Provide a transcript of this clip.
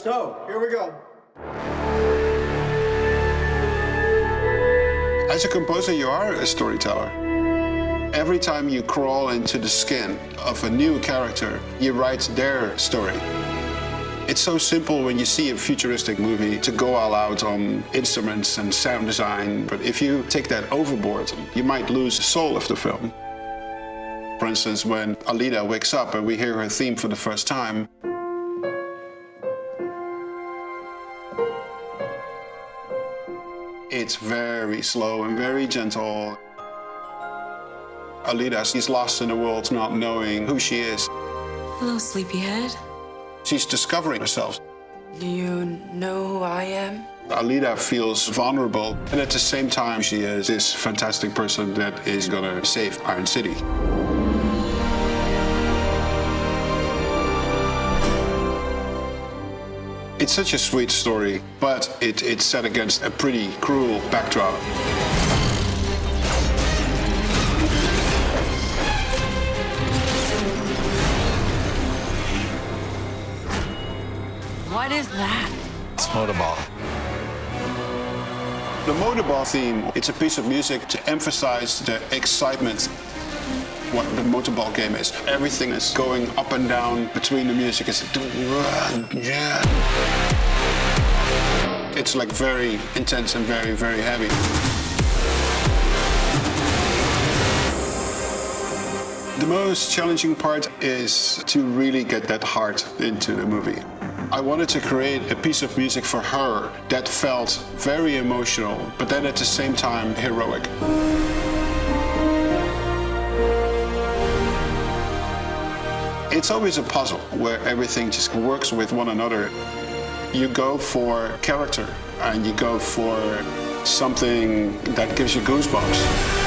So, here we go. As a composer, you are a storyteller. Every time you crawl into the skin of a new character, you write their story. It's so simple when you see a futuristic movie to go all out on instruments and sound design, but if you take that overboard, you might lose the soul of the film. For instance, when Alita wakes up and we hear her theme for the first time, it's very slow and very gentle. Alita, she's lost in the world not knowing who she is. Hello, sleepyhead. She's discovering herself. Do you know who I am? Alita feels vulnerable, and at the same time, she is this fantastic person that is gonna save Iron City. It's such a sweet story, but it's set against a pretty cruel backdrop. What is that? It's motorball. The motorball theme, it's a piece of music to emphasize the excitement what the motorball game is. Everything is going up and down between the music. It's like very intense and very, very heavy. The most challenging part is to really get that heart into the movie. I wanted to create a piece of music for her that felt very emotional, but then at the same time heroic. It's always a puzzle where everything just works with one another. You go for character and you go for something that gives you goosebumps.